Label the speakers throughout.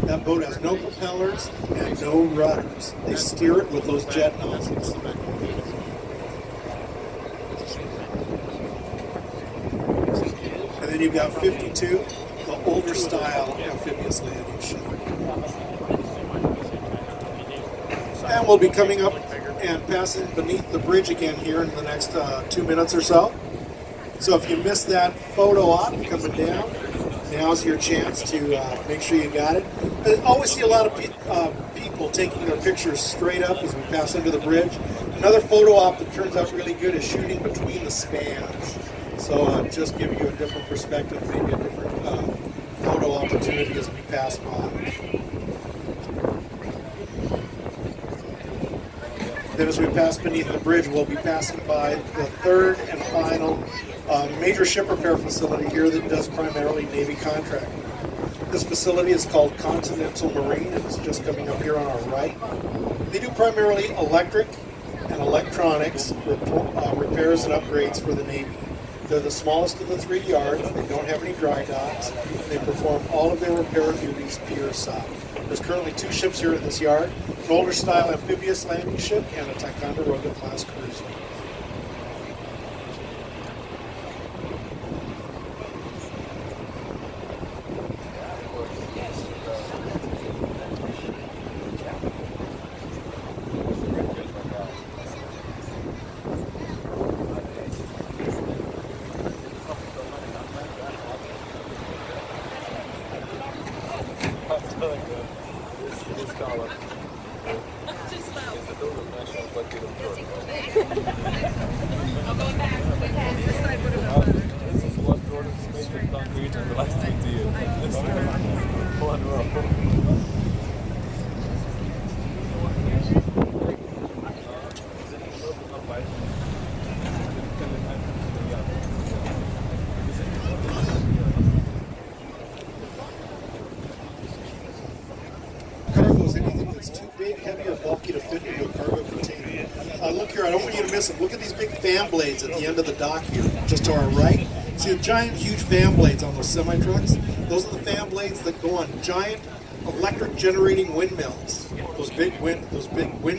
Speaker 1: That boat has no propellers and no rudders. They steer it with those jet nozzles. And then you've got 52, the older style amphibious landing ship. And we'll be coming up and passing beneath the bridge again here in the next 2 minutes or so. So if you missed that photo op coming down, now's your chance to make sure you got it. I always see a lot of people taking their pictures straight up as we pass under the bridge. Another photo op that turns out really good is shooting between the spans. So just give you a different perspective, maybe a different photo opportunity as we pass by. Then as we pass beneath the bridge, we'll be passing by the third and final major ship repair facility here that does primarily Navy contracting. This facility is called Continental Marine, and it's just coming up here on our right. They do primarily electric and electronics repairs and upgrades for the Navy. They're the smallest of the 3 yards. They don't have any dry docks. They perform all of their repair duties pier side. There's currently 2 ships here in this yard, an older style amphibious landing ship and a Ticonderoga class cruiser. Cargo's anything that's too big, heavy, or bulky to fit into a cargo container. Look here, I don't want you to miss them. Look at these big fan blades at the end of the dock here, just to our right. See the giant, huge fan blades on those semi-trucks? Those are the fan blades that go on giant electric generating windmills. Those big wind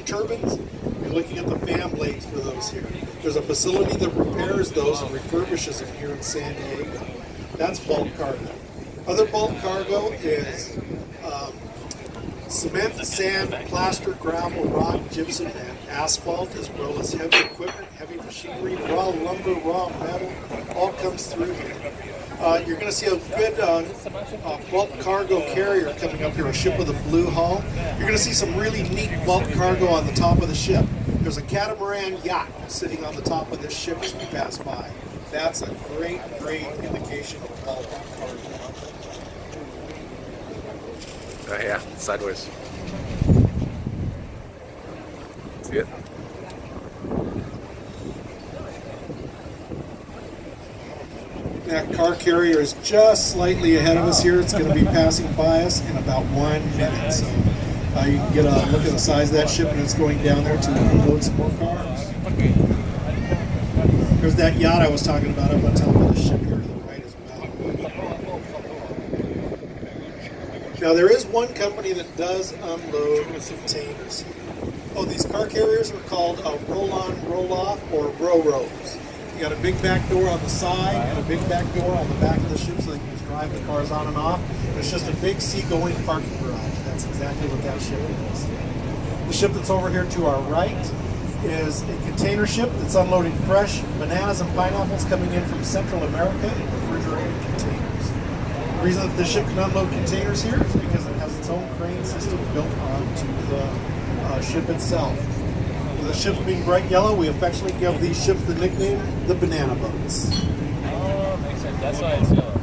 Speaker 1: turbines. You're looking at the fan blades for those here. There's a facility that repairs those and refurbishes them here in San Diego. That's bulk cargo. Other bulk cargo is cement, sand, plaster, gravel, rock, gypsum, and asphalt, as well as heavy equipment, heavy machinery, raw lumber, raw metal, all comes through here. You're going to see a good bulk cargo carrier coming up here, a ship with a blue hull. You're going to see some really neat bulk cargo on the top of the ship. There's a catamaran yacht sitting on the top of this ship as we pass by. That's a great indication of bulk cargo.
Speaker 2: Oh yeah, sideways. See it?
Speaker 1: That car carrier is just slightly ahead of us here. It's going to be passing by us in about 1 minute. So you can get a look at the size of that ship, and it's going down there to unload some more cars. There's that yacht I was talking about up on top of the ship here to the right as well. Now there is one company that does unload containers here. Oh, these car carriers are called roll-on, roll-off, or ro-ros. You got a big back door on the side and a big back door on the back of the ship so they can just drive the cars on and off. It's just a big seagoing parking garage. That's exactly what that ship is. The ship that's over here to our right is a container ship that's unloading fresh bananas and pineapples coming in from Central America in refrigerated containers. The reason that the ship can unload containers here is because it has its own crane system built onto the ship itself. With the ships being bright yellow, we affectionately give these ships the nickname the banana boats.
Speaker 3: Oh, makes sense. That's why it's yellow.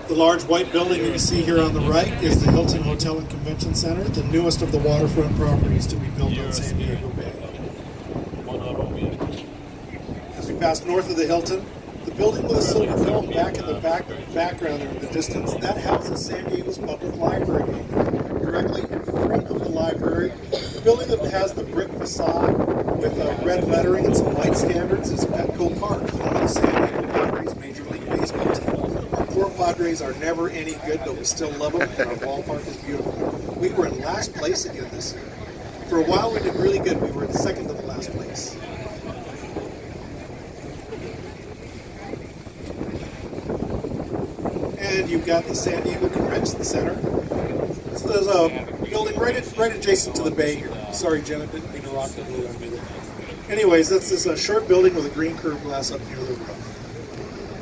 Speaker 1: The large white building that you see here on the right is the Hilton Hotel and Convention Center, the newest of the waterfront properties to be built on San Diego Bay. As we pass north of the Hilton, the building with a silver dome back in the background there in the distance, that houses San Diego's public library. Directly in front of the library, the building that has the brick facade with red lettering and some light standards is Petco Park, home of the San Diego Padres Major League Baseball team. Our core Padres are never any good, but we still love them, and our ballpark is beautiful. We were in last place again this year. For a while, we did really good. We were in second to the last place. And you've got the San Diego Convention Center. So there's a building right adjacent to the bay here. Sorry, Jenna, didn't mean to rock the balloon on you there. Anyways, that's this short building with a green curved glass up near the roof.